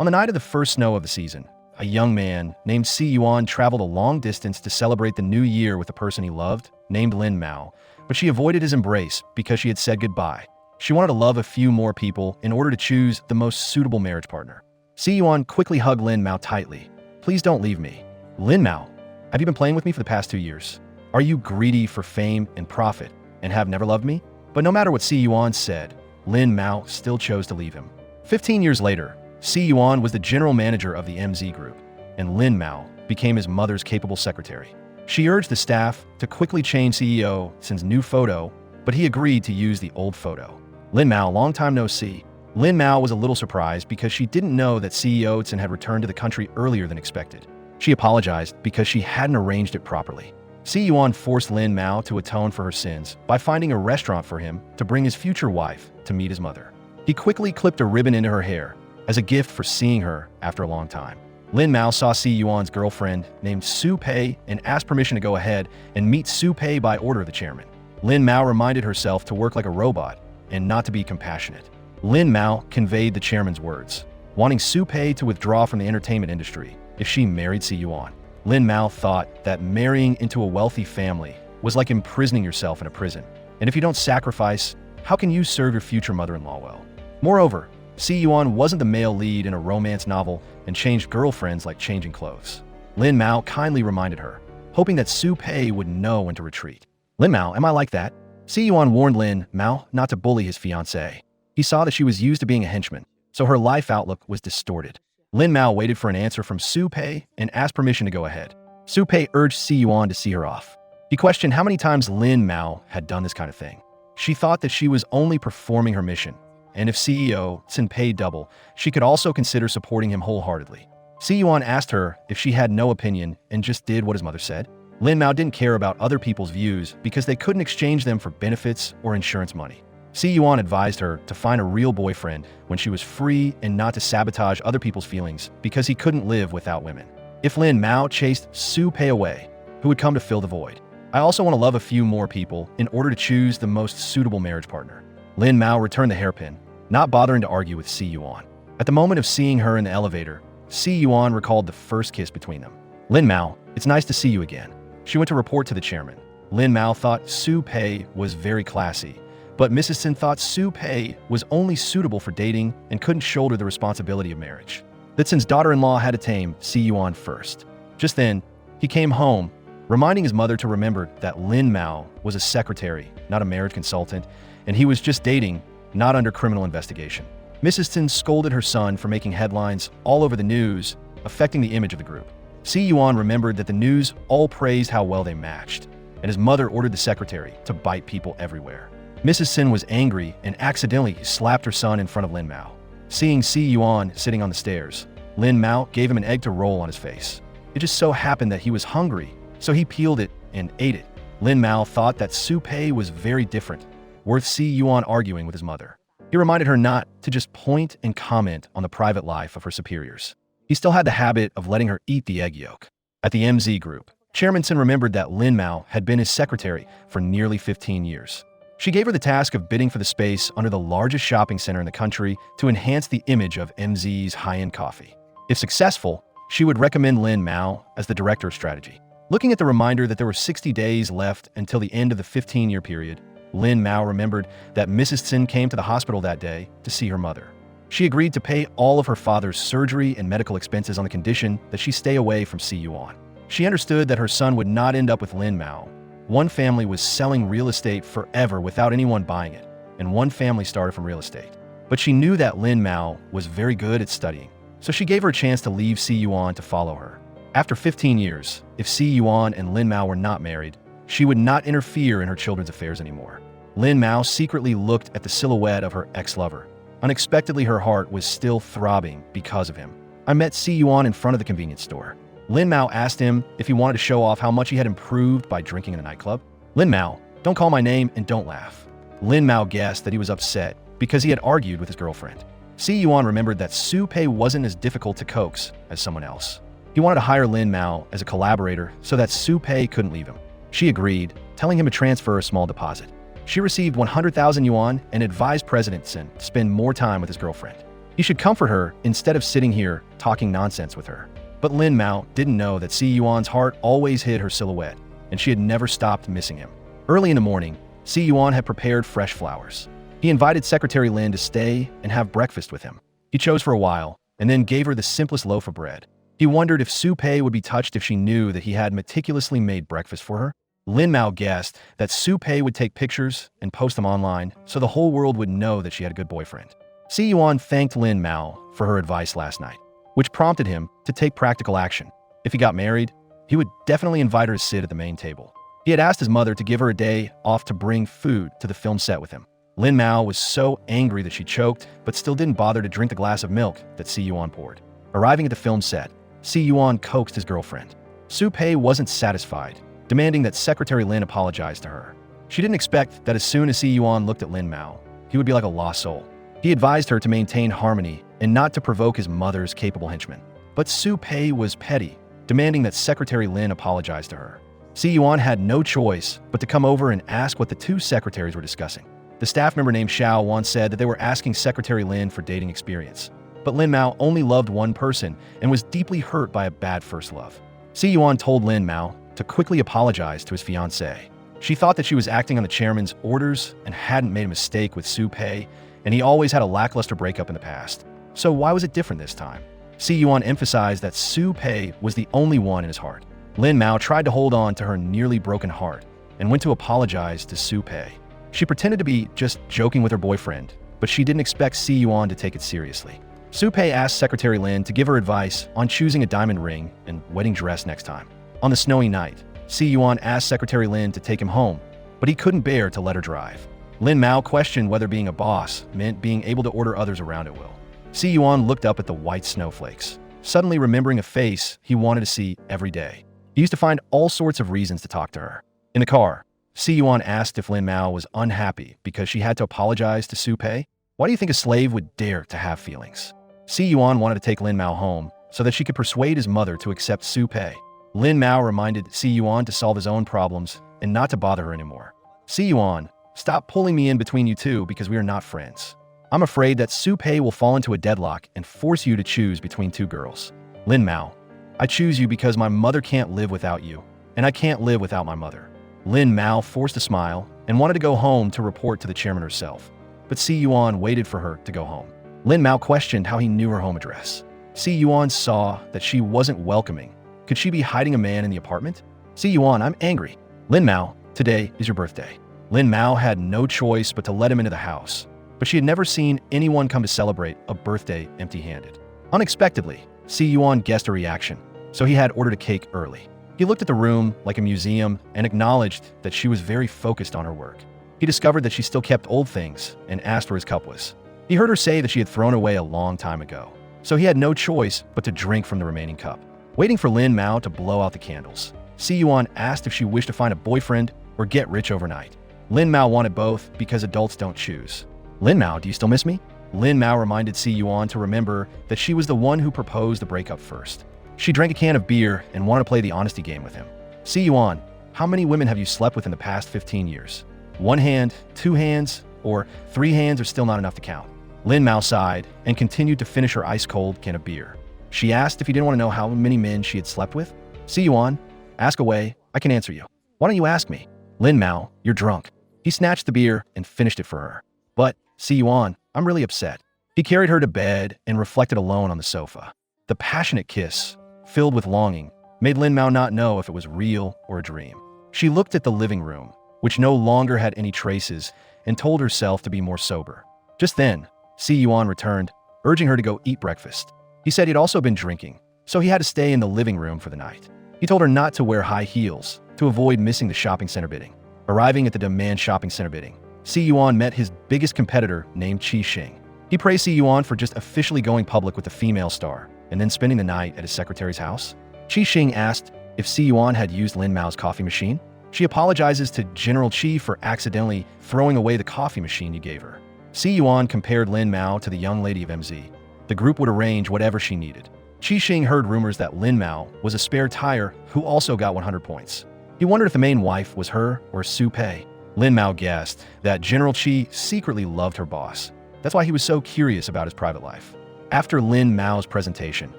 On the night of the first snow of the season, a young man named Si Yuan traveled a long distance to celebrate the new year with a person he loved, named Lin Mao, but she avoided his embrace because she had said goodbye. She wanted to love a few more people in order to choose the most suitable marriage partner. Si Yuan quickly hugged Lin Mao tightly. "Please don't leave me." "Lin Mao, have you been playing with me for the past 2 years? Are you greedy for fame and profit and have never loved me?" But no matter what Si Yuan said, Lin Mao still chose to leave him. 15 years later, Si Yuan was the general manager of the MZ Group, and Lin Mao became his mother's capable secretary. She urged the staff to quickly change CEO Sin's new photo, but he agreed to use the old photo. Lin Mao, long time no see. Lin Mao was a little surprised because she didn't know that CEO Sin had returned to the country earlier than expected. She apologized because she hadn't arranged it properly. Si Yuan forced Lin Mao to atone for her sins by finding a restaurant for him to bring his future wife to meet his mother. He quickly clipped a ribbon into her hair as a gift for seeing her after a long time. Lin Mao saw Si Yuan's girlfriend named Su Pei and asked permission to go ahead and meet Su Pei by order of the chairman. Lin Mao reminded herself to work like a robot and not to be compassionate. Lin Mao conveyed the chairman's words, wanting Su Pei to withdraw from the entertainment industry if she married Si Yuan. Lin Mao thought that marrying into a wealthy family was like imprisoning yourself in a prison, and if you don't sacrifice, how can you serve your future mother-in-law well? Moreover, Si Yuan wasn't the male lead in a romance novel and changed girlfriends like changing clothes. Lin Mao kindly reminded her, hoping that Su Pei would know when to retreat. "Lin Mao, am I like that?" Si Yuan warned Lin Mao not to bully his fiancée. He saw that she was used to being a henchman, so her life outlook was distorted. Lin Mao waited for an answer from Su Pei and asked permission to go ahead. Su Pei urged Si Yuan to see her off. He questioned how many times Lin Mao had done this kind of thing. She thought that she was only performing her mission, and if CEO Sin paid double, she could also consider supporting him wholeheartedly. Si Yuan asked her if she had no opinion and just did what his mother said. Lin Mao didn't care about other people's views because they couldn't exchange them for benefits or insurance money. Si Yuan advised her to find a real boyfriend when she was free and not to sabotage other people's feelings because he couldn't live without women. If Lin Mao chased Su Pei away, who would come to fill the void? "I also want to love a few more people in order to choose the most suitable marriage partner." Lin Mao returned the hairpin, not bothering to argue with Si Yuan. At the moment of seeing her in the elevator, Si Yuan recalled the first kiss between them. "Lin Mao, it's nice to see you again." She went to report to the chairman. Lin Mao thought Su Pei was very classy, but Mrs. Sin thought Su Pei was only suitable for dating and couldn't shoulder the responsibility of marriage. That Sin's daughter-in-law had to tame Si Yuan first. Just then, he came home, reminding his mother to remember that Lin Mao was a secretary, not a marriage consultant, and he was just dating, not under criminal investigation. Mrs. Sin scolded her son for making headlines all over the news, affecting the image of the group. Si Yuan remembered that the news all praised how well they matched, and his mother ordered the secretary to bite people everywhere. Mrs. Sin was angry and accidentally slapped her son in front of Lin Mao. Seeing Si Yuan sitting on the stairs, Lin Mao gave him an egg to roll on his face. It just so happened that he was hungry, so he peeled it and ate it. Lin Mao thought that Su Pei was very different, worth Si Yuan arguing with his mother. He reminded her not to just point and comment on the private life of her superiors. He still had the habit of letting her eat the egg yolk. At the MZ Group, Chairman Sin remembered that Lin Mao had been his secretary for nearly 15 years. She gave her the task of bidding for the space under the largest shopping center in the country to enhance the image of MZ's high-end coffee. If successful, she would recommend Lin Mao as the director of strategy. Looking at the reminder that there were 60 days left until the end of the 15-year period, Lin Mao remembered that Mrs. Sin came to the hospital that day to see her mother. She agreed to pay all of her father's surgery and medical expenses on the condition that she stay away from Si Yuan. She understood that her son would not end up with Lin Mao. One family was selling real estate forever without anyone buying it, and one family started from real estate. But she knew that Lin Mao was very good at studying, so she gave her a chance to leave Si Yuan to follow her. After 15 years, if Si Yuan and Lin Mao were not married, she would not interfere in her children's affairs anymore. Lin Mao secretly looked at the silhouette of her ex-lover. Unexpectedly, her heart was still throbbing because of him. "I met Si Yuan in front of the convenience store." Lin Mao asked him if he wanted to show off how much he had improved by drinking in a nightclub. "Lin Mao, don't call my name and don't laugh." Lin Mao guessed that he was upset because he had argued with his girlfriend. Si Yuan remembered that Su Pei wasn't as difficult to coax as someone else. He wanted to hire Lin Mao as a collaborator so that Su Pei couldn't leave him. She agreed, telling him to transfer a small deposit. She received 100,000 yuan and advised President Sin to spend more time with his girlfriend. He should comfort her instead of sitting here talking nonsense with her. But Lin Mao didn't know that Si Yuan's heart always hid her silhouette, and she had never stopped missing him. Early in the morning, Si Yuan had prepared fresh flowers. He invited Secretary Lin to stay and have breakfast with him. He chose for a while, and then gave her the simplest loaf of bread. He wondered if Su Pei would be touched if she knew that he had meticulously made breakfast for her. Lin Mao guessed that Su Pei would take pictures and post them online so the whole world would know that she had a good boyfriend. Si Yuan thanked Lin Mao for her advice last night, which prompted him to take practical action. If he got married, he would definitely invite her to sit at the main table. He had asked his mother to give her a day off to bring food to the film set with him. Lin Mao was so angry that she choked, but still didn't bother to drink the glass of milk that Si Yuan poured. Arriving at the film set, Si Yuan coaxed his girlfriend. Su Pei wasn't satisfied, demanding that Secretary Lin apologize to her. She didn't expect that as soon as Si Yuan looked at Lin Mao, he would be like a lost soul. He advised her to maintain harmony and not to provoke his mother's capable henchmen. But Su Pei was petty, demanding that Secretary Lin apologize to her. Si Yuan had no choice but to come over and ask what the two secretaries were discussing. The staff member named Xiao once said that they were asking Secretary Lin for dating experience. But Lin Mao only loved one person and was deeply hurt by a bad first love. Si Yuan told Lin Mao to quickly apologize to his fiancée. She thought that she was acting on the chairman's orders and hadn't made a mistake with Su Pei, and he always had a lackluster breakup in the past. So why was it different this time? Si Yuan emphasized that Su Pei was the only one in his heart. Lin Mao tried to hold on to her nearly broken heart and went to apologize to Su Pei. She pretended to be just joking with her boyfriend, but she didn't expect Si Yuan to take it seriously. Su Pei asked Secretary Lin to give her advice on choosing a diamond ring and wedding dress next time. On the snowy night, Si Yuan asked Secretary Lin to take him home, but he couldn't bear to let her drive. Lin Mao questioned whether being a boss meant being able to order others around at will. Si Yuan looked up at the white snowflakes, suddenly remembering a face he wanted to see every day. He used to find all sorts of reasons to talk to her. In the car, Si Yuan asked if Lin Mao was unhappy because she had to apologize to Su Pei. Why do you think a slave would dare to have feelings? Si Yuan wanted to take Lin Mao home so that she could persuade his mother to accept Su Pei. Lin Mao reminded Si Yuan to solve his own problems and not to bother her anymore. Si Yuan, stop pulling me in between you two because we are not friends. I'm afraid that Su Pei will fall into a deadlock and force you to choose between two girls. Lin Mao, I choose you because my mother can't live without you, and I can't live without my mother. Lin Mao forced a smile and wanted to go home to report to the chairman herself, but Si Yuan waited for her to go home. Lin Mao questioned how he knew her home address. Si Yuan saw that she wasn't welcoming. Could she be hiding a man in the apartment? Si Yuan, I'm angry. Lin Mao, today is your birthday. Lin Mao had no choice but to let him into the house, but she had never seen anyone come to celebrate a birthday empty-handed. Unexpectedly, Si Yuan guessed her reaction, so he had ordered a cake early. He looked at the room like a museum and acknowledged that she was very focused on her work. He discovered that she still kept old things and asked where his cup was. He heard her say that she had thrown away a long time ago, so he had no choice but to drink from the remaining cup. Waiting for Lin Mao to blow out the candles, Si Yuan asked if she wished to find a boyfriend or get rich overnight. Lin Mao wanted both because adults don't choose. Lin Mao, do you still miss me? Lin Mao reminded Si Yuan to remember that she was the one who proposed the breakup first. She drank a can of beer and wanted to play the honesty game with him. Si Yuan, how many women have you slept with in the past 15 years? 1 hand, 2 hands, or 3 hands are still not enough to count. Lin Mao sighed and continued to finish her ice-cold can of beer. She asked if he didn't want to know how many men she had slept with. Si Yuan, ask away, I can answer you. Why don't you ask me? Lin Mao, you're drunk. He snatched the beer and finished it for her. But, Si Yuan, I'm really upset. He carried her to bed and reflected alone on the sofa. The passionate kiss, filled with longing, made Lin Mao not know if it was real or a dream. She looked at the living room, which no longer had any traces, and told herself to be more sober. Just then, Si Yuan returned, urging her to go eat breakfast. He said he'd also been drinking, so he had to stay in the living room for the night. He told her not to wear high heels to avoid missing the shopping center bidding. Arriving at the demand shopping center bidding, Si Yuan met his biggest competitor named Qi Xing. He praised Si Yuan for just officially going public with a female star and then spending the night at his secretary's house. Qi Xing asked if Si Yuan had used Lin Mao's coffee machine. She apologizes to General Qi for accidentally throwing away the coffee machine he gave her. Si Yuan compared Lin Mao to the young lady of MZ. The group would arrange whatever she needed. Qi Xing heard rumors that Lin Mao was a spare tire who also got 100 points. He wondered if the main wife was her or Su Pei. Lin Mao guessed that General Qi secretly loved her boss. That's why he was so curious about his private life. After Lin Mao's presentation,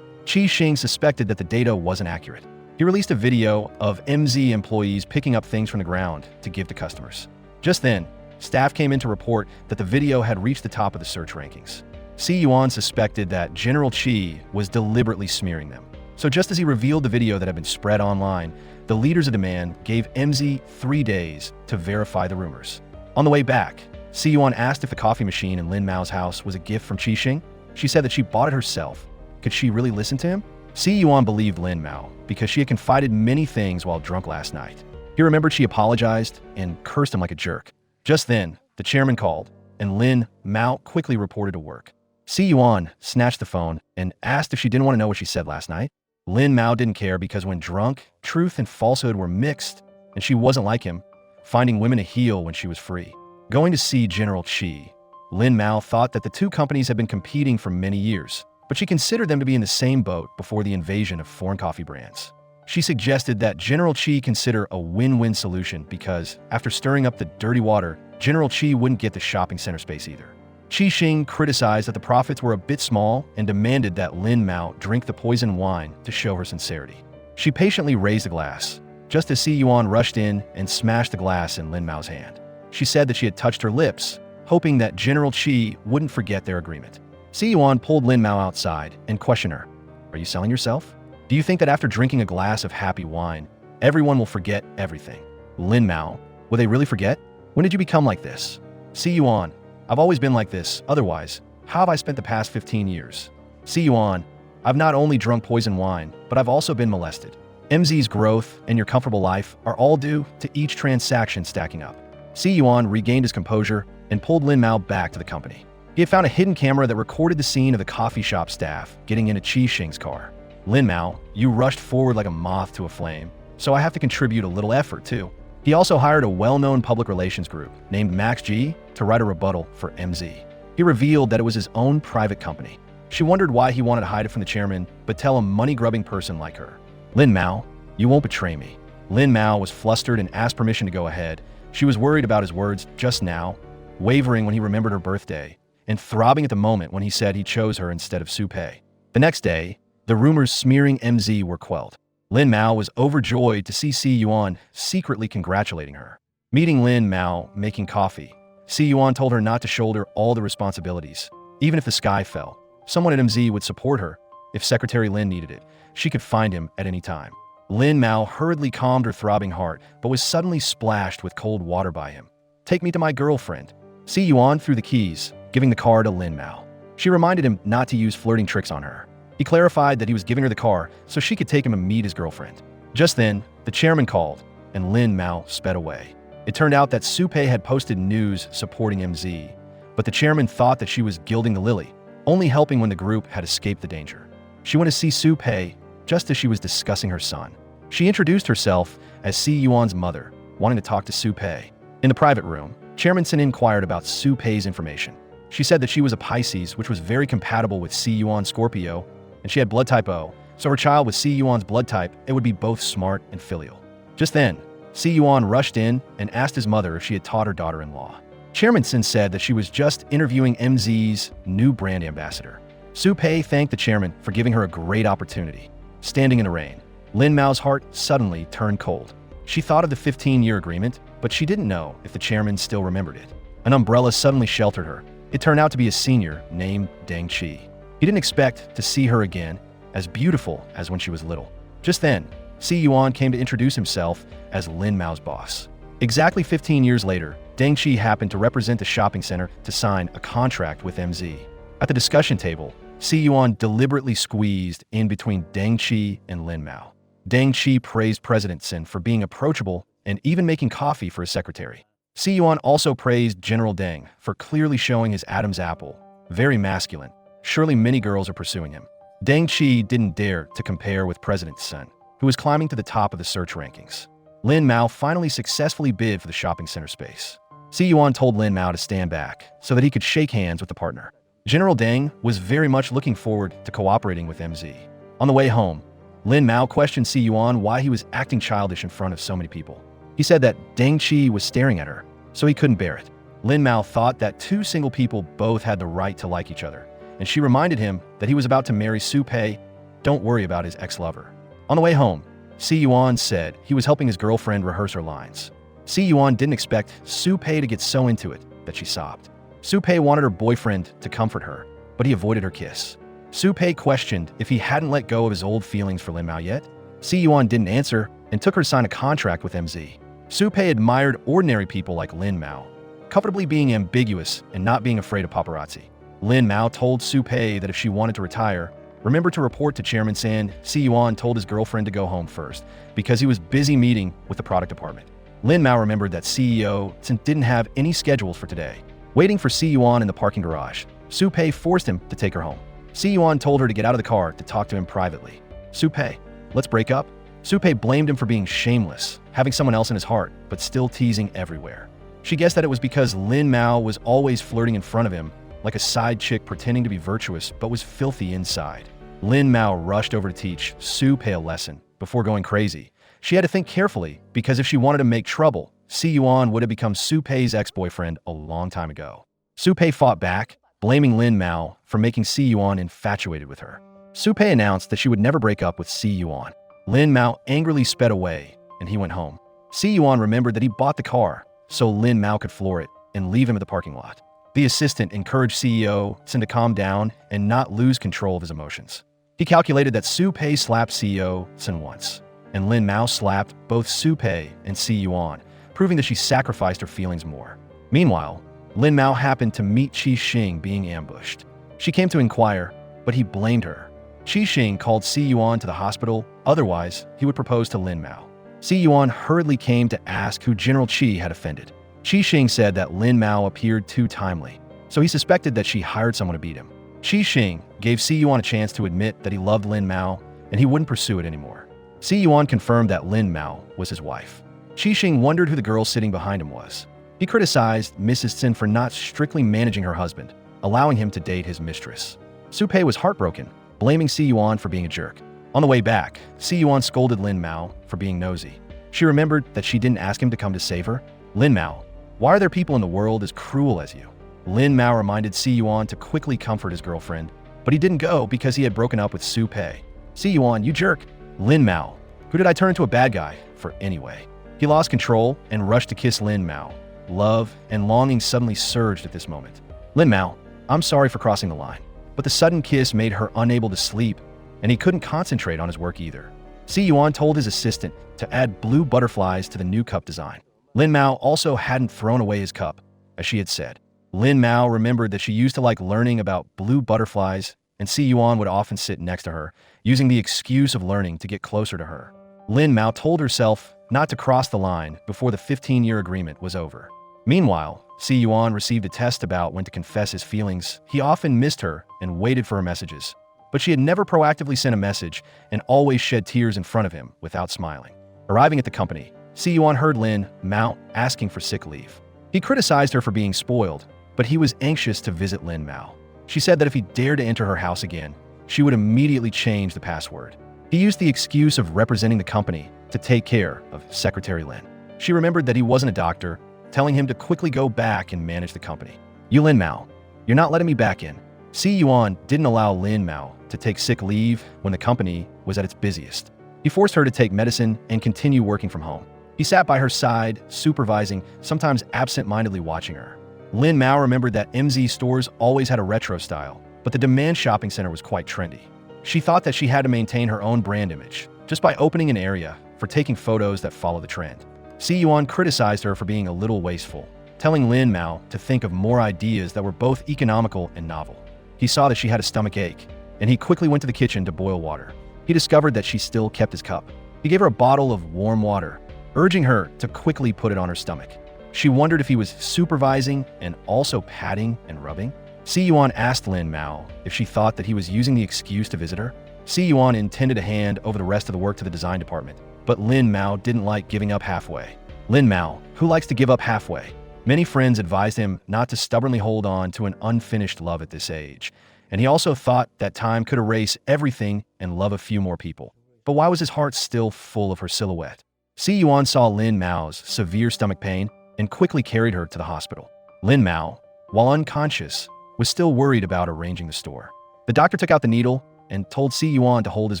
Qi Xing suspected that the data wasn't accurate. He released a video of MZ employees picking up things from the ground to give to customers. Just then, staff came in to report that the video had reached the top of the search rankings. Si Yuan suspected that General Qi was deliberately smearing them. So just as he revealed the video that had been spread online, the leaders of demand gave MZ 3 days to verify the rumors. On the way back, Si Yuan asked if the coffee machine in Lin Mao's house was a gift from Qi Xing. She said that she bought it herself. Could she really listen to him? Si Yuan believed Lin Mao because she had confided many things while drunk last night. He remembered she apologized and cursed him like a jerk. Just then, the chairman called, and Lin Mao quickly reported to work. Si Yuan snatched the phone and asked if she didn't want to know what she said last night. Lin Mao didn't care because when drunk, truth and falsehood were mixed, and she wasn't like him, finding women to heal when she was free. Going to see General Qi, Lin Mao thought that the two companies had been competing for many years, but she considered them to be in the same boat before the invasion of foreign coffee brands. She suggested that General Qi consider a win-win solution because, after stirring up the dirty water, General Qi wouldn't get the shopping center space either. Qi Xing criticized that the profits were a bit small and demanded that Lin Mao drink the poison wine to show her sincerity. She patiently raised a glass, just as Si Yuan rushed in and smashed the glass in Lin Mao's hand. She said that she had touched her lips, hoping that General Qi wouldn't forget their agreement. Si Yuan pulled Lin Mao outside and questioned her. Are you selling yourself? Do you think that after drinking a glass of happy wine, everyone will forget everything? Lin Mao, will they really forget? When did you become like this? Si Yuan, I've always been like this, otherwise, how have I spent the past 15 years? Si Yuan, I've not only drunk poison wine, but I've also been molested. MZ's growth and your comfortable life are all due to each transaction stacking up. Si Yuan regained his composure and pulled Lin Mao back to the company. He had found a hidden camera that recorded the scene of the coffee shop staff getting into Qi Xing's car. Lin Mao, you rushed forward like a moth to a flame, so I have to contribute a little effort too. He also hired a well-known public relations group named Max G to write a rebuttal for MZ. He revealed that it was his own private company. She wondered why he wanted to hide it from the chairman, but tell a money-grubbing person like her. Lin Mao, you won't betray me. Lin Mao was flustered and asked permission to go ahead. She was worried about his words just now, wavering when he remembered her birthday, and throbbing at the moment when he said he chose her instead of Su Pei. The next day, the rumors smearing MZ were quelled. Lin Mao was overjoyed to see Si Yuan secretly congratulating her. Meeting Lin Mao making coffee, Si Yuan told her not to shoulder all the responsibilities. Even if the sky fell, someone at MZ would support her. If Secretary Lin needed it, she could find him at any time. Lin Mao hurriedly calmed her throbbing heart, but was suddenly splashed with cold water by him. Take me to my girlfriend. Si Yuan threw the keys, giving the car to Lin Mao. She reminded him not to use flirting tricks on her. He clarified that he was giving her the car so she could take him to meet his girlfriend. Just then, the chairman called, and Lin Mao sped away. It turned out that Su Pei had posted news supporting MZ, but the chairman thought that she was gilding the lily, only helping when the group had escaped the danger. She went to see Su Pei just as she was discussing her son. She introduced herself as Si Yuan's mother, wanting to talk to Su Pei. In the private room, Chairman Sin inquired about Su Pei's information. She said that she was a Pisces, which was very compatible with Si Yuan's Scorpio, and she had blood type O, so her child with Si Yuan's blood type, it would be both smart and filial. Just then, Si Yuan rushed in and asked his mother if she had taught her daughter-in-law. Chairman Sin said that she was just interviewing MZ's new brand ambassador. Su Pei thanked the chairman for giving her a great opportunity. Standing in the rain, Lin Mao's heart suddenly turned cold. She thought of the 15-year agreement, but she didn't know if the chairman still remembered it. An umbrella suddenly sheltered her. It turned out to be a senior named Deng Qi. He didn't expect to see her again, as beautiful as when she was little. Just then, Si Yuan came to introduce himself as Lin Mao's boss. Exactly 15 years later, Deng Qi happened to represent the shopping center to sign a contract with MZ. At the discussion table, Si Yuan deliberately squeezed in between Deng Qi and Lin Mao. Deng Qi praised President Sin for being approachable and even making coffee for his secretary. Si Yuan also praised General Deng for clearly showing his Adam's apple, very masculine. Surely many girls are pursuing him. Deng Qi didn't dare to compare with President Sun, who was climbing to the top of the search rankings. Lin Mao finally successfully bid for the shopping center space. Si Yuan told Lin Mao to stand back so that he could shake hands with the partner. General Deng was very much looking forward to cooperating with MZ. On the way home, Lin Mao questioned Si Yuan why he was acting childish in front of so many people. He said that Deng Qi was staring at her, so he couldn't bear it. Lin Mao thought that two single people both had the right to like each other, and she reminded him that he was about to marry Su-pei. Don't worry about his ex-lover. On the way home, Si-yuan said he was helping his girlfriend rehearse her lines. Si-yuan didn't expect Su-pei to get so into it that she sobbed. Su-pei wanted her boyfriend to comfort her, but he avoided her kiss. Su-pei questioned if he hadn't let go of his old feelings for Lin Mao yet. Si-yuan didn't answer and took her to sign a contract with MZ. Su-pei admired ordinary people like Lin Mao, comfortably being ambiguous and not being afraid of paparazzi. Lin Mao told Su-pei that if she wanted to retire, remember to report to Chairman San. Si-yuan told his girlfriend to go home first because he was busy meeting with the product department. Lin Mao remembered that CEO didn't have any schedules for today. Waiting for Si-yuan in the parking garage, Su-pei forced him to take her home. Si-yuan told her to get out of the car to talk to him privately. Su-pei, let's break up? Su-pei blamed him for being shameless, having someone else in his heart, but still teasing everywhere. She guessed that it was because Lin Mao was always flirting in front of him, like a side chick pretending to be virtuous but was filthy inside. Lin Mao rushed over to teach Su-pei a lesson before going crazy. She had to think carefully because if she wanted to make trouble, Si-yuan would have become Su-pei's ex-boyfriend a long time ago. Su-pei fought back, blaming Lin Mao for making Si-yuan infatuated with her. Su-pei announced that she would never break up with Si-yuan. Lin Mao angrily sped away, and he went home. Si-yuan remembered that he bought the car so Lin Mao could floor it and leave him at the parking lot. The assistant encouraged CEO to calm down and not lose control of his emotions. He calculated that Su-pei slapped CEO once, and Lin Mao slapped both Su-pei and Si-yuan, proving that she sacrificed her feelings more. Meanwhile, Lin Mao happened to meet Qi Xing being ambushed. She came to inquire, but he blamed her. Qi Xing called Si-yuan to the hospital, otherwise he would propose to Lin Mao. Si-yuan hurriedly came to ask who General Qi had offended. Qi Xing said that Lin Mao appeared too timely, so he suspected that she hired someone to beat him. Qi Xing gave Si-yuan a chance to admit that he loved Lin Mao and he wouldn't pursue it anymore. Si-yuan confirmed that Lin Mao was his wife. Qi Xing wondered who the girl sitting behind him was. He criticized Mrs. Tsin for not strictly managing her husband, allowing him to date his mistress. Su-pei was heartbroken, blaming Si-yuan for being a jerk. On the way back, Si-yuan scolded Lin Mao for being nosy. She remembered that she didn't ask him to come to save her. Lin Mao, why are there people in the world as cruel as you? Lin Mao reminded Si-yuan to quickly comfort his girlfriend, but he didn't go because he had broken up with Su-pei. Si-yuan, you jerk. Lin Mao, who did I turn into a bad guy for anyway? He lost control and rushed to kiss Lin Mao. Love and longing suddenly surged at this moment. Lin Mao, I'm sorry for crossing the line, but the sudden kiss made her unable to sleep, and he couldn't concentrate on his work either. Si-yuan told his assistant to add blue butterflies to the new cup design. Lin Mao also hadn't thrown away his cup, as she had said. Lin Mao remembered that she used to like learning about blue butterflies, and Si-yuan would often sit next to her, using the excuse of learning to get closer to her. Lin Mao told herself not to cross the line before the 15-year agreement was over. Meanwhile, Si-yuan received a test about when to confess his feelings. He often missed her and waited for her messages, but she had never proactively sent a message and always shed tears in front of him without smiling. Arriving at the company, Si-yuan heard Lin Mao asking for sick leave. He criticized her for being spoiled, but he was anxious to visit Lin Mao. She said that if he dared to enter her house again, she would immediately change the password. He used the excuse of representing the company to take care of Secretary Lin. She remembered that he wasn't a doctor, telling him to quickly go back and manage the company. You Lin Mao, you're not letting me back in. Si-yuan didn't allow Lin Mao to take sick leave when the company was at its busiest. He forced her to take medicine and continue working from home. He sat by her side, supervising, sometimes absent-mindedly watching her. Lin Mao remembered that MZ stores always had a retro style, but the Demand shopping center was quite trendy. She thought that she had to maintain her own brand image, just by opening an area for taking photos that follow the trend. Si-yuan criticized her for being a little wasteful, telling Lin Mao to think of more ideas that were both economical and novel. He saw that she had a stomach ache, and he quickly went to the kitchen to boil water. He discovered that she still kept his cup. He gave her a bottle of warm water, urging her to quickly put it on her stomach. She wondered if he was supervising and also patting and rubbing. Si-yuan asked Lin Mao if she thought that he was using the excuse to visit her. Si-yuan intended to hand over the rest of the work to the design department, but Lin Mao didn't like giving up halfway. Lin Mao, who likes to give up halfway? Many friends advised him not to stubbornly hold on to an unfinished love at this age, and he also thought that time could erase everything and love a few more people. But why was his heart still full of her silhouette? Si-yuan saw Lin Mao's severe stomach pain and quickly carried her to the hospital. Lin Mao, while unconscious, was still worried about arranging the store. The doctor took out the needle and told Si Yuan to hold his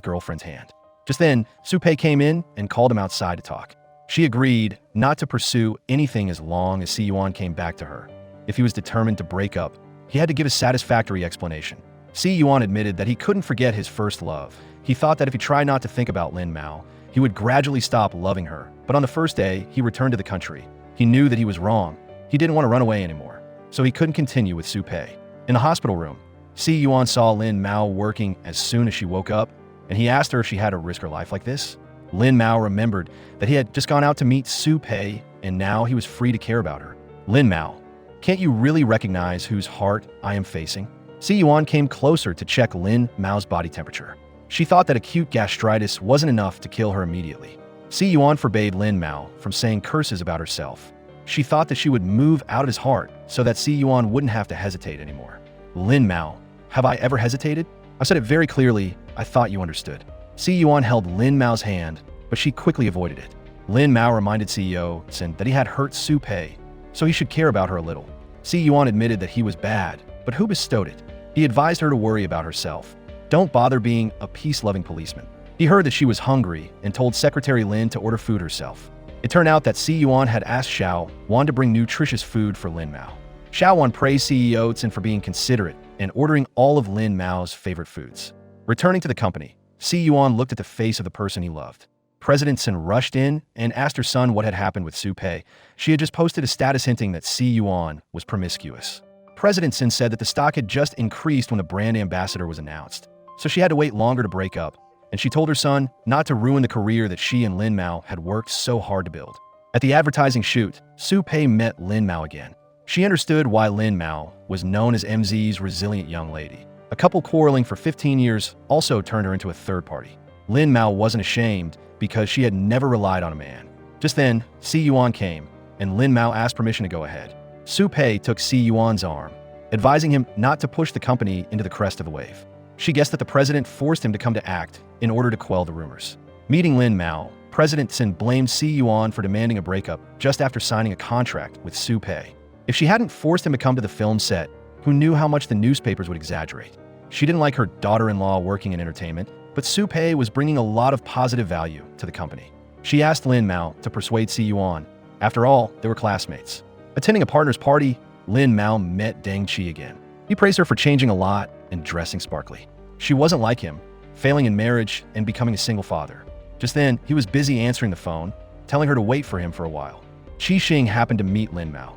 girlfriend's hand. Just then, Su Pei came in and called him outside to talk. She agreed not to pursue anything as long as Si Yuan came back to her. If he was determined to break up, he had to give a satisfactory explanation. Si Yuan admitted that he couldn't forget his first love. He thought that if he tried not to think about Lin Mao, he would gradually stop loving her. But on the first day, he returned to the country. He knew that he was wrong. He didn't want to run away anymore, so he couldn't continue with Su Pei. In the hospital room, Si Yuan saw Lin Mao working as soon as she woke up, and he asked her if she had to risk her life like this. Lin Mao remembered that he had just gone out to meet Su Pei, and now he was free to care about her. Lin Mao, can't you really recognize whose heart I am facing? Si Yuan came closer to check Lin Mao's body temperature. She thought that acute gastritis wasn't enough to kill her immediately. Si Yuan forbade Lin Mao from saying curses about herself. She thought that she would move out of his heart so that Si Yuan wouldn't have to hesitate anymore. Lin Mao, have I ever hesitated? I said it very clearly. I thought you understood. Si Yuan held Lin Mao's hand, but she quickly avoided it. Lin Mao reminded CEO Sin that he had hurt Su Pei, so he should care about her a little. Si Yuan admitted that he was bad, but who bestowed it? He advised her to worry about herself. Don't bother being a peace-loving policeman. He heard that she was hungry and told Secretary Lin to order food herself. It turned out that Si Yuan had asked Xiao Wan to bring nutritious food for Lin Mao. Xiao Wan praised CEO Sin for being considerate and ordering all of Lin Mao's favorite foods. Returning to the company, Si Yuan looked at the face of the person he loved. President Sin rushed in and asked her son what had happened with Su Pei. She had just posted a status hinting that Si Yuan was promiscuous. President Sin said that the stock had just increased when the brand ambassador was announced, so she had to wait longer to break up, and she told her son not to ruin the career that she and Lin Mao had worked so hard to build. At the advertising shoot, Su Pei met Lin Mao again. She understood why Lin Mao was known as MZ's resilient young lady. A couple quarreling for 15 years also turned her into a third party. Lin Mao wasn't ashamed because she had never relied on a man. Just then, Si Yuan came, and Lin Mao asked permission to go ahead. Su Pei took Si Yuan's arm, advising him not to push the company into the crest of the wave. She guessed that the president forced him to come to act in order to quell the rumors. Meeting Lin Mao, President Sin blamed Si Yuan for demanding a breakup just after signing a contract with Su Pei. If she hadn't forced him to come to the film set, who knew how much the newspapers would exaggerate? She didn't like her daughter-in-law working in entertainment, but Su Pei was bringing a lot of positive value to the company. She asked Lin Mao to persuade Si Yuan. After all, they were classmates. Attending a partner's party, Lin Mao met Deng Qi again. He praised her for changing a lot and dressing sparkly. She wasn't like him, failing in marriage and becoming a single father. Just then, he was busy answering the phone, telling her to wait for him for a while. Qi Xing happened to meet Lin Mao,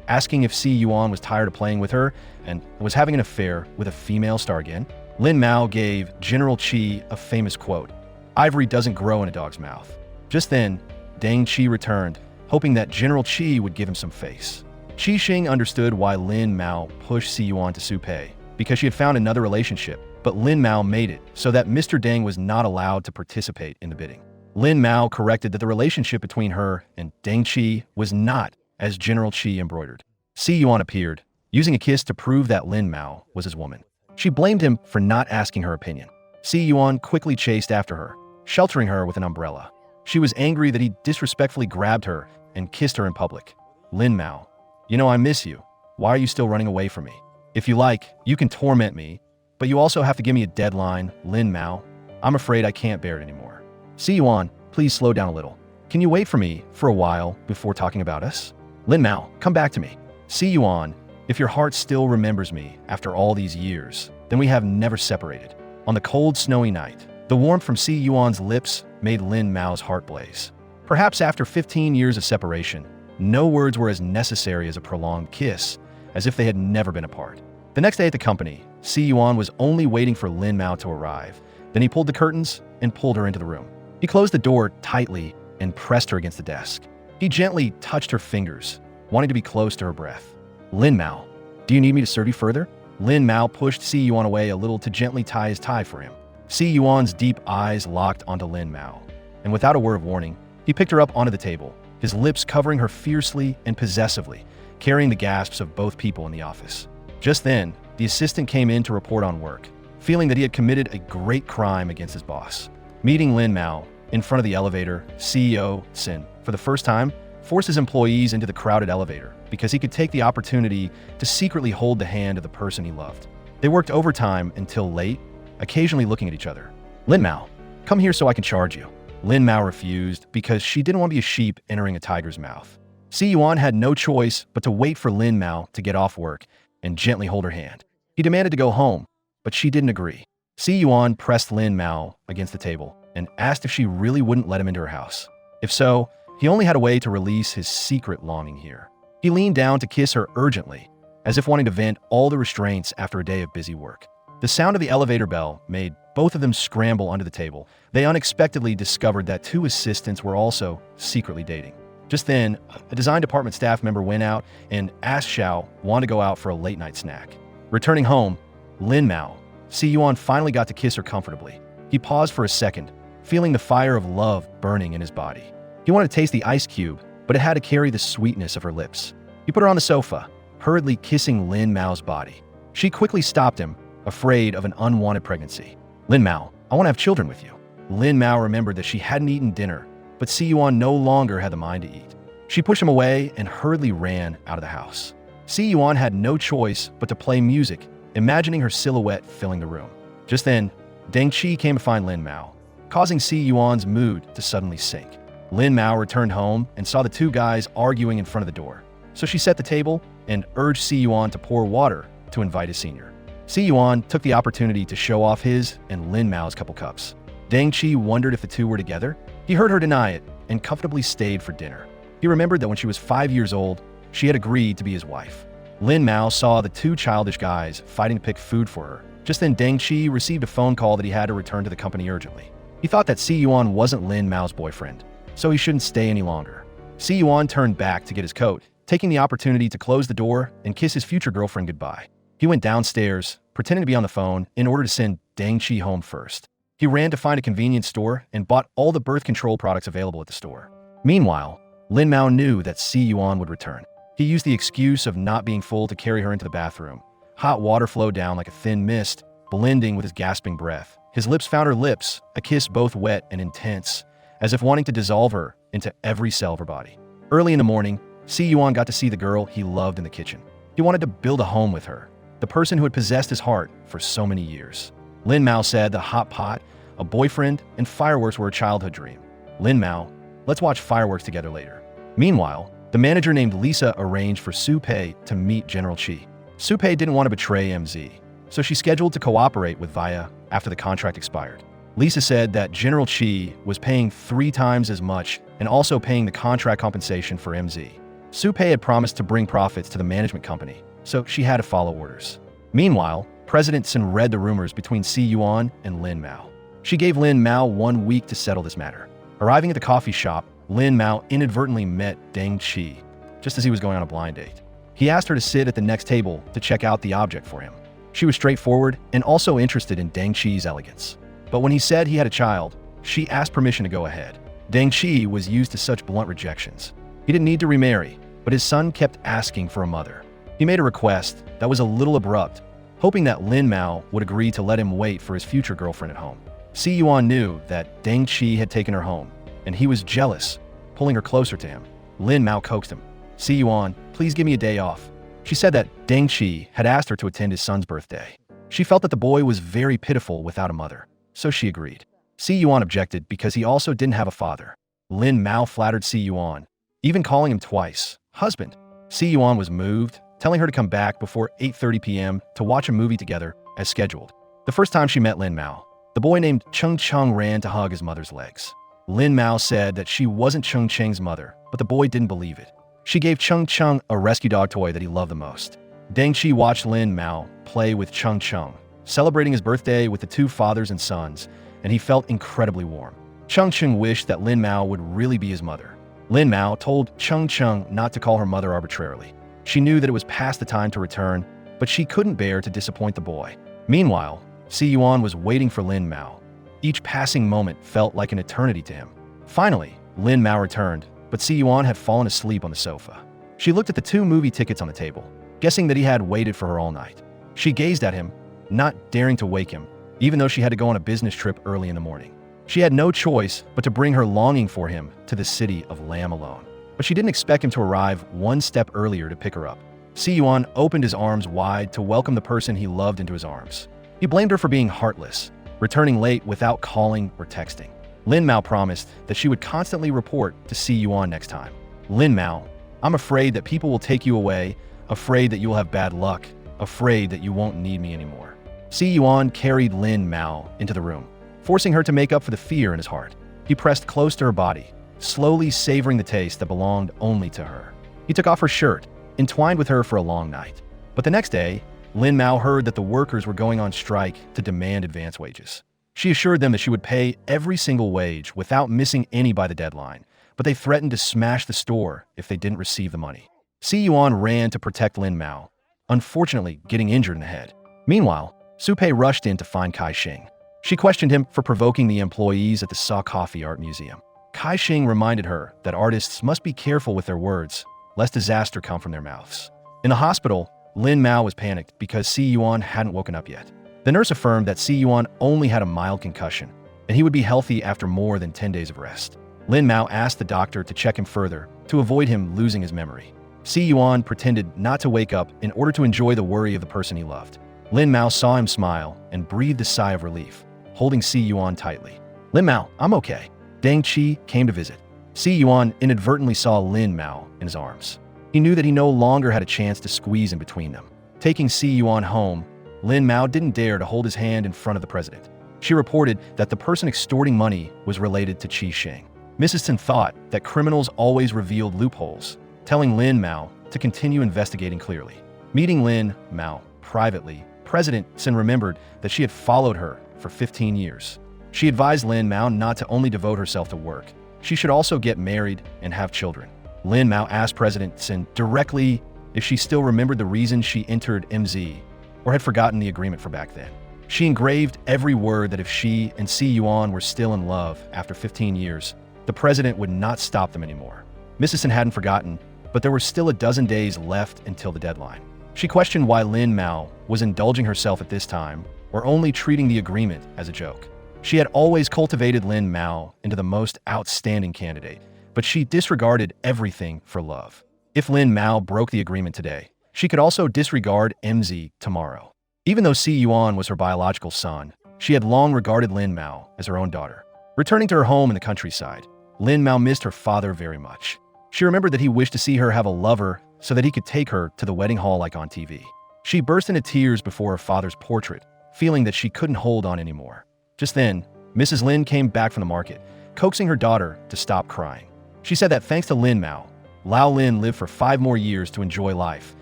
asking if Si Yuan was tired of playing with her and was having an affair with a female star again. Lin Mao gave General Qi a famous quote, "Ivory doesn't grow in a dog's mouth." Just then, Deng Qi returned, hoping that General Qi would give him some face. Qi Xing understood why Lin Mao pushed Si Yuan to Su Pei, because she had found another relationship, but Lin Mao made it so that Mr. Deng was not allowed to participate in the bidding. Lin Mao corrected that the relationship between her and Deng Qi was not as General Qi embroidered. Si Yuan appeared, using a kiss to prove that Lin Mao was his woman. She blamed him for not asking her opinion. Si Yuan quickly chased after her, sheltering her with an umbrella. She was angry that he disrespectfully grabbed her and kissed her in public. Lin Mao, you know I miss you. Why are you still running away from me? If you like, you can torment me, but you also have to give me a deadline, Lin Mao. I'm afraid I can't bear it anymore. Si Yuan, please slow down a little. Can you wait for me for a while before talking about us? Lin Mao, come back to me. Si Yuan, if your heart still remembers me after all these years, then we have never separated. On the cold, snowy night, the warmth from Si Yuan's lips made Lin Mao's heart blaze. Perhaps after 15 years of separation, no words were as necessary as a prolonged kiss, as if they had never been apart. The next day at the company, Si Yuan was only waiting for Lin Mao to arrive. Then he pulled the curtains and pulled her into the room. He closed the door tightly and pressed her against the desk. He gently touched her fingers, wanting to be close to her breath. Lin Mao, do you need me to serve you further? Lin Mao pushed Si Yuan away a little to gently tie his tie for him. Si Yuan's deep eyes locked onto Lin Mao, and without a word of warning, he picked her up onto the table, his lips covering her fiercely and possessively, carrying the gasps of both people in the office. Just then, the assistant came in to report on work, feeling that he had committed a great crime against his boss. Meeting Lin Mao in front of the elevator, CEO Sin, for the first time, force his employees into the crowded elevator because he could take the opportunity to secretly hold the hand of the person he loved. They worked overtime until late, occasionally looking at each other. "Lin Mao, come here so I can charge you." Lin Mao refused because she didn't want to be a sheep entering a tiger's mouth. Si Yuan had no choice but to wait for Lin Mao to get off work and gently hold her hand. He demanded to go home, but she didn't agree. Si Yuan pressed Lin Mao against the table and asked if she really wouldn't let him into her house. If so, he only had a way to release his secret longing here. He leaned down to kiss her urgently, as if wanting to vent all the restraints after a day of busy work. The sound of the elevator bell made both of them scramble under the table. They unexpectedly discovered that two assistants were also secretly dating. Just then, a design department staff member went out and asked Xiao wanted to go out for a late-night snack. Returning home, Lin Mao, Si Yuan finally got to kiss her comfortably. He paused for a second, feeling the fire of love burning in his body. He wanted to taste the ice cube, but it had to carry the sweetness of her lips. He put her on the sofa, hurriedly kissing Lin Mao's body. She quickly stopped him, afraid of an unwanted pregnancy. "Lin Mao, I want to have children with you." Lin Mao remembered that she hadn't eaten dinner, but Si Yuan no longer had the mind to eat. She pushed him away and hurriedly ran out of the house. Si Yuan had no choice but to play music, imagining her silhouette filling the room. Just then, Deng Qi came to find Lin Mao, causing Si Yuan's mood to suddenly sink. Lin Mao returned home and saw the two guys arguing in front of the door. So she set the table and urged Si Yuan to pour water to invite his senior. Si Yuan took the opportunity to show off his and Lin Mao's couple cups. Deng Qi wondered if the two were together. He heard her deny it and comfortably stayed for dinner. He remembered that when she was 5 years old, she had agreed to be his wife. Lin Mao saw the two childish guys fighting to pick food for her. Just then, Deng Qi received a phone call that he had to return to the company urgently. He thought that Si Yuan wasn't Lin Mao's boyfriend, so he shouldn't stay any longer. Si Yuan turned back to get his coat, taking the opportunity to close the door and kiss his future girlfriend goodbye. He went downstairs, pretending to be on the phone, in order to send Deng Qi home first. He ran to find a convenience store and bought all the birth control products available at the store. Meanwhile, Lin Mao knew that Si Yuan would return. He used the excuse of not being full to carry her into the bathroom. Hot water flowed down like a thin mist, blending with his gasping breath. His lips found her lips, a kiss both wet and intense, as if wanting to dissolve her into every cell of her body. Early in the morning, Si Yuan got to see the girl he loved in the kitchen. He wanted to build a home with her, the person who had possessed his heart for so many years. Lin Mao said the hot pot, a boyfriend, and fireworks were a childhood dream. "Lin Mao, let's watch fireworks together later." Meanwhile, the manager named Lisa arranged for Su Pei to meet General Qi. Su Pei didn't want to betray MZ, so she scheduled to cooperate with Via after the contract expired. Lisa said that General Qi was paying 3 times as much and also paying the contract compensation for MZ. Su Pei had promised to bring profits to the management company, so she had to follow orders. Meanwhile, President Sun read the rumors between Si Yuan and Lin Mao. She gave Lin Mao 1 week to settle this matter. Arriving at the coffee shop, Lin Mao inadvertently met Deng Qi, just as he was going on a blind date. He asked her to sit at the next table to check out the object for him. She was straightforward and also interested in Deng Qi's elegance. But when he said he had a child, she asked permission to go ahead. Deng Qi was used to such blunt rejections. He didn't need to remarry, but his son kept asking for a mother. He made a request that was a little abrupt, hoping that Lin Mao would agree to let him wait for his future girlfriend at home. Si Yuan knew that Deng Qi had taken her home, and he was jealous, pulling her closer to him. Lin Mao coaxed him. "Si Yuan, please give me a day off." She said that Deng Qi had asked her to attend his son's birthday. She felt that the boy was very pitiful without a mother, so she agreed. Si Yuan objected because he also didn't have a father. Lin Mao flattered Si Yuan, even calling him twice husband. Si Yuan was moved, telling her to come back before 8:30 p.m. to watch a movie together as scheduled. The first time she met Lin Mao, the boy named Cheng Cheng ran to hug his mother's legs. Lin Mao said that she wasn't Cheng Cheng's mother, but the boy didn't believe it. She gave Cheng Cheng a rescue dog toy that he loved the most. Deng Qi watched Lin Mao play with Cheng Cheng, celebrating his birthday with the two fathers and sons, and he felt incredibly warm. Cheng Cheng wished that Lin Mao would really be his mother. Lin Mao told Cheng Cheng not to call her mother arbitrarily. She knew that it was past the time to return, but she couldn't bear to disappoint the boy. Meanwhile, Si Yuan was waiting for Lin Mao. Each passing moment felt like an eternity to him. Finally, Lin Mao returned, but Si Yuan had fallen asleep on the sofa. She looked at the 2 movie tickets on the table, guessing that he had waited for her all night. She gazed at him, not daring to wake him, even though she had to go on a business trip early in the morning. She had no choice but to bring her longing for him to the city of Lam alone. but she didn't expect him to arrive one step earlier to pick her up. Si Yuan opened his arms wide to welcome the person he loved into his arms. He blamed her for being heartless, returning late without calling or texting. Lin Mao promised that she would constantly report to Si Yuan next time. Lin Mao, I'm afraid that people will take you away, afraid that you will have bad luck, afraid that you won't need me anymore. Si Yuan carried Lin Mao into the room, forcing her to make up for the fear in his heart. He pressed close to her body, slowly savoring the taste that belonged only to her. He took off her shirt, entwined with her for a long night. But the next day, Lin Mao heard that the workers were going on strike to demand advance wages. She assured them that she would pay every single wage without missing any by the deadline, but they threatened to smash the store if they didn't receive the money. Si Yuan ran to protect Lin Mao, unfortunately getting injured in the head. Meanwhile, Su Pei rushed in to find Kai Xing. She questioned him for provoking the employees at the Saw Coffee Art Museum. Kai Xing reminded her that artists must be careful with their words, lest disaster come from their mouths. In the hospital, Lin Mao was panicked because Si Yuan hadn't woken up yet. The nurse affirmed that Si Yuan only had a mild concussion, and he would be healthy after more than 10 days of rest. Lin Mao asked the doctor to check him further to avoid him losing his memory. Si Yuan pretended not to wake up in order to enjoy the worry of the person he loved. Lin Mao saw him smile and breathed a sigh of relief, holding Si Yuan tightly. Lin Mao, I'm okay. Deng Qi came to visit. Si Yuan inadvertently saw Lin Mao in his arms. He knew that he no longer had a chance to squeeze in between them. Taking Si Yuan home, Lin Mao didn't dare to hold his hand in front of the president. She reported that the person extorting money was related to Qi Sheng. Mrs. Tsin thought that criminals always revealed loopholes, telling Lin Mao to continue investigating clearly. Meeting Lin Mao privately, President Tsin remembered that she had followed her for 15 years. She advised Lin Mao not to only devote herself to work, she should also get married and have children. Lin Mao asked President Tsin directly if she still remembered the reason she entered MZ, or had forgotten the agreement for back then. She engraved every word that if she and Si Yuan were still in love after 15 years, the president would not stop them anymore. Mrs. Tsin hadn't forgotten, but there were still a dozen days left until the deadline. She questioned why Lin Mao was indulging herself at this time, or only treating the agreement as a joke. She had always cultivated Lin Mao into the most outstanding candidate, but she disregarded everything for love. If Lin Mao broke the agreement today, she could also disregard MZ tomorrow. Even though Si Yuan was her biological son, she had long regarded Lin Mao as her own daughter. Returning to her home in the countryside, Lin Mao missed her father very much. She remembered that he wished to see her have a lover so that he could take her to the wedding hall like on TV. She burst into tears before her father's portrait, feeling that she couldn't hold on anymore. Just then, Mrs. Lin came back from the market, coaxing her daughter to stop crying. She said that thanks to Lin Mao, Lao Lin lived for 5 more years to enjoy life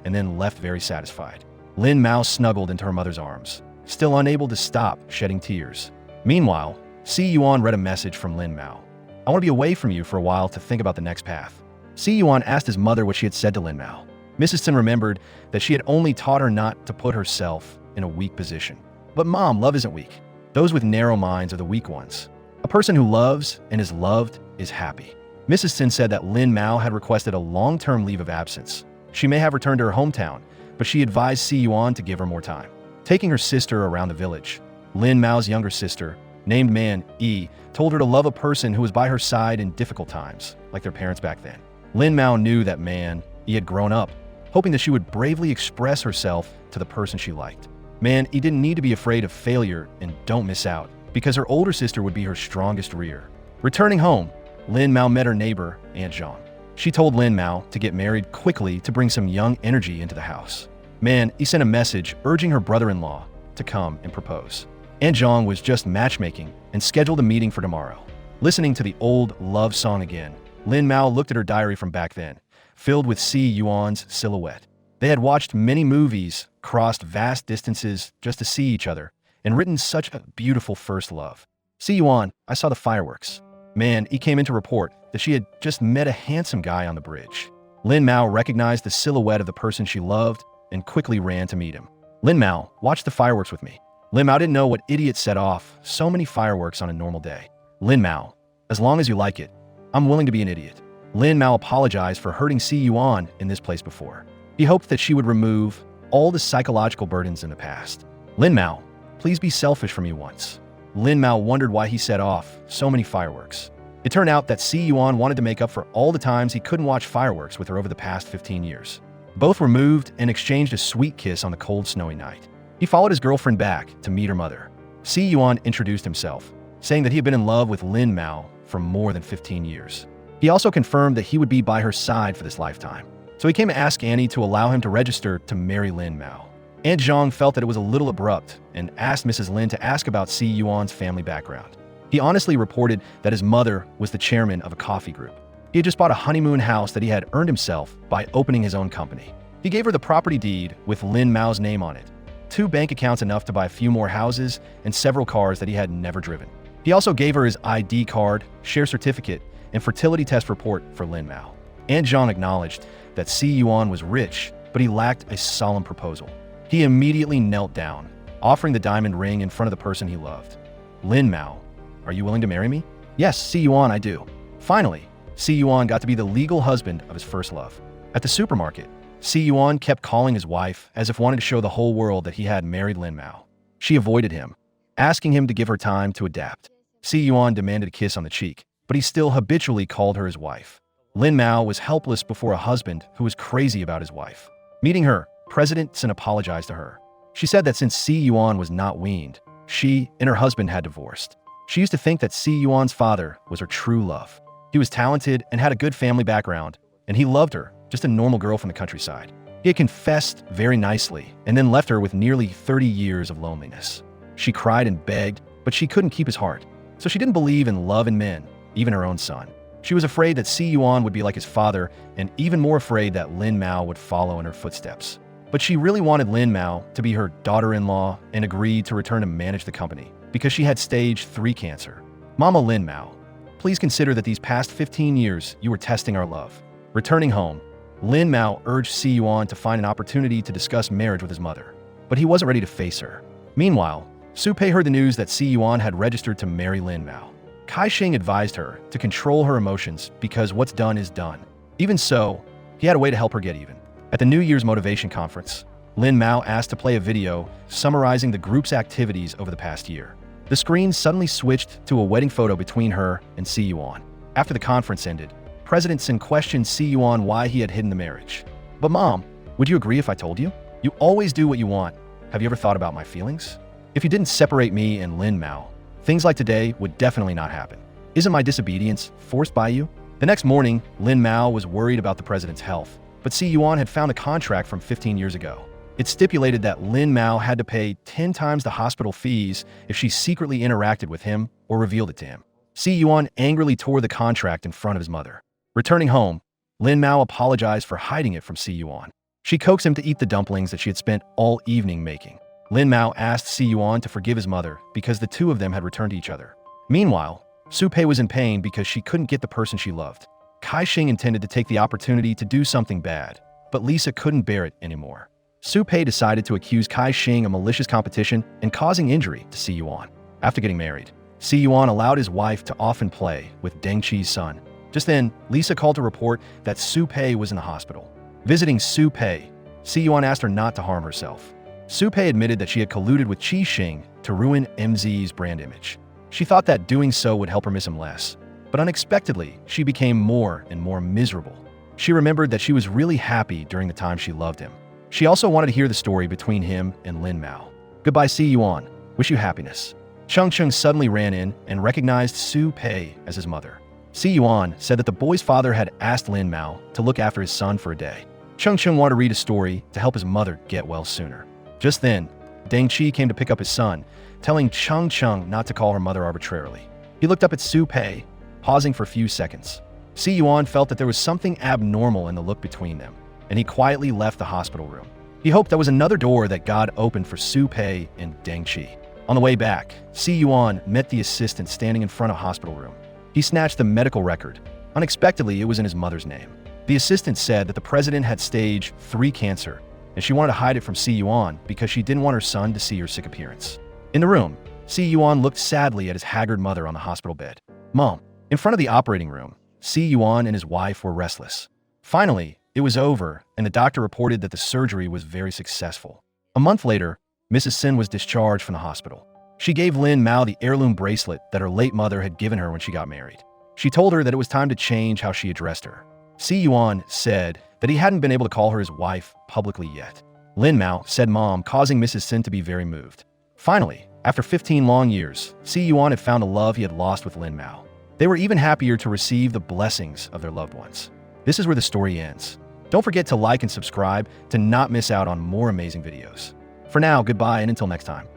and then left very satisfied. Lin Mao snuggled into her mother's arms, still unable to stop shedding tears. Meanwhile, Si Yuan read a message from Lin Mao. I want to be away from you for a while to think about the next path. Si Yuan asked his mother what she had said to Lin Mao. Mrs. Tsin remembered that she had only taught her not to put herself in a weak position. But Mom, love isn't weak. Those with narrow minds are the weak ones. A person who loves and is loved is happy. Mrs. Tsin said that Lin Mao had requested a long-term leave of absence. She may have returned to her hometown, but she advised Si Yuan to give her more time. Taking her sister around the village, Lin Mao's younger sister, named Man Yi, told her to love a person who was by her side in difficult times, like their parents back then. Lin Mao knew that Man Yi had grown up, hoping that she would bravely express herself to the person she liked. Man Yi didn't need to be afraid of failure and don't miss out, because her older sister would be her strongest rear. Returning home, Lin Mao met her neighbor, Aunt Zhang. She told Lin Mao to get married quickly to bring some young energy into the house. Man Yi sent a message urging her brother-in-law to come and propose. Aunt Zhang was just matchmaking and scheduled a meeting for tomorrow. Listening to the old love song again, Lin Mao looked at her diary from back then, filled with Si Yuan's silhouette. They had watched many movies, crossed vast distances just to see each other, and written such a beautiful first love. Si Yuan, I saw the fireworks. Man Yi came in to report that she had just met a handsome guy on the bridge. Lin Mao recognized the silhouette of the person she loved and quickly ran to meet him. Lin Mao, watch the fireworks with me. Lin Mao didn't know what idiot set off so many fireworks on a normal day. Lin Mao, as long as you like it, I'm willing to be an idiot. Lin Mao apologized for hurting Si Yuan in this place before. He hoped that she would remove all the psychological burdens in the past. Lin Mao, please be selfish for me once. Lin Mao wondered why he set off so many fireworks. It turned out that Si Yuan wanted to make up for all the times he couldn't watch fireworks with her over the past 15 years. Both were moved and exchanged a sweet kiss on the cold, snowy night. He followed his girlfriend back to meet her mother. Si Yuan introduced himself, saying that he had been in love with Lin Mao for more than 15 years. He also confirmed that he would be by her side for this lifetime. So he came to ask Annie to allow him to register to marry Lin Mao. Aunt Zhang felt that it was a little abrupt and asked Mrs. Lin to ask about Si Yuan's family background. He honestly reported that his mother was the chairman of a coffee group. He had just bought a honeymoon house that he had earned himself by opening his own company. He gave her the property deed with Lin Mao's name on it, 2 bank accounts enough to buy a few more houses, and several cars that he had never driven. He also gave her his ID card, share certificate, and fertility test report for Lin Mao. Aunt Zhang acknowledged that Si Yuan was rich, but he lacked a solemn proposal. He immediately knelt down, offering the diamond ring in front of the person he loved. Lin Mao, are you willing to marry me? Yes, Si Yuan, I do. Finally, Si Yuan got to be the legal husband of his first love. At the supermarket, Si Yuan kept calling his wife as if wanting to show the whole world that he had married Lin Mao. She avoided him, asking him to give her time to adapt. Si Yuan demanded a kiss on the cheek, but he still habitually called her his wife. Lin Mao was helpless before a husband who was crazy about his wife. Meeting her, President Sin apologized to her. She said that since Si Yuan was not weaned, she and her husband had divorced. She used to think that Si Yuan's father was her true love. He was talented and had a good family background, and he loved her, just a normal girl from the countryside. He had confessed very nicely and then left her with nearly 30 years of loneliness. She cried and begged, but she couldn't keep his heart. So she didn't believe in love in men, even her own son. She was afraid that Si Yuan would be like his father, and even more afraid that Lin Mao would follow in her footsteps. But she really wanted Lin Mao to be her daughter-in-law and agreed to return to manage the company because she had stage 3 cancer. Mama Lin Mao, please consider that these past 15 years you were testing our love. Returning home, Lin Mao urged Si Yuan to find an opportunity to discuss marriage with his mother, but he wasn't ready to face her. Meanwhile, Su Pei heard the news that Si Yuan had registered to marry Lin Mao. Kai Shing advised her to control her emotions because what's done is done. Even so, he had a way to help her get even. At the New Year's motivation conference, Lin Mao asked to play a video summarizing the group's activities over the past year. The screen suddenly switched to a wedding photo between her and Si Yuan. After the conference ended, President Sin questioned Si Yuan why he had hidden the marriage. But Mom, would you agree if I told you? You always do what you want. Have you ever thought about my feelings? If you didn't separate me and Lin Mao, things like today would definitely not happen. Isn't my disobedience forced by you? The next morning, Lin Mao was worried about the president's health, but Si Yuan had found a contract from 15 years ago. It stipulated that Lin Mao had to pay 10 times the hospital fees if she secretly interacted with him or revealed it to him. Si Yuan angrily tore the contract in front of his mother. Returning home, Lin Mao apologized for hiding it from Si Yuan. She coaxed him to eat the dumplings that she had spent all evening making. Lin Mao asked Si Yuan to forgive his mother because the two of them had returned to each other. Meanwhile, Su Pei was in pain because she couldn't get the person she loved. Kai Shing intended to take the opportunity to do something bad, but Lisa couldn't bear it anymore. Su Pei decided to accuse Kai Shing of malicious competition and causing injury to Si Yuan. After getting married, Si Yuan allowed his wife to often play with Deng Qi's son. Just then, Lisa called to report that Su Pei was in the hospital. Visiting Su Pei, Si Yuan asked her not to harm herself. Su Pei admitted that she had colluded with Qi Xing to ruin MZ's brand image. She thought that doing so would help her miss him less. But unexpectedly, she became more and more miserable. She remembered that she was really happy during the time she loved him. She also wanted to hear the story between him and Lin Mao. Goodbye, Si Yuan. Wish you happiness. Cheng Cheng suddenly ran in and recognized Su Pei as his mother. Si Yuan said that the boy's father had asked Lin Mao to look after his son for a day. Cheng Cheng wanted to read a story to help his mother get well sooner. Just then, Deng Qi came to pick up his son, telling Cheng Cheng not to call her mother arbitrarily. He looked up at Su Pei, pausing for a few seconds. Si Yuan felt that there was something abnormal in the look between them, and he quietly left the hospital room. He hoped that was another door that God opened for Su Pei and Deng Qi. On the way back, Si Yuan met the assistant standing in front of the hospital room. He snatched the medical record. Unexpectedly, it was in his mother's name. The assistant said that the president had stage 3 cancer, and she wanted to hide it from Si Yuan because she didn't want her son to see her sick appearance. In the room, Si Yuan looked sadly at his haggard mother on the hospital bed. Mom, in front of the operating room, Si Yuan and his wife were restless. Finally, it was over, and the doctor reported that the surgery was very successful. A month later, Mrs. Sin was discharged from the hospital. She gave Lin Mao the heirloom bracelet that her late mother had given her when she got married. She told her that it was time to change how she addressed her. Si Yuan said that he hadn't been able to call her his wife publicly yet. Lin Mao said mom, causing Mrs. Sin to be very moved. Finally, after 15 long years, Si Yuan had found a love he had lost with Lin Mao. They were even happier to receive the blessings of their loved ones. This is where the story ends. Don't forget to like and subscribe to not miss out on more amazing videos. For now, goodbye and until next time.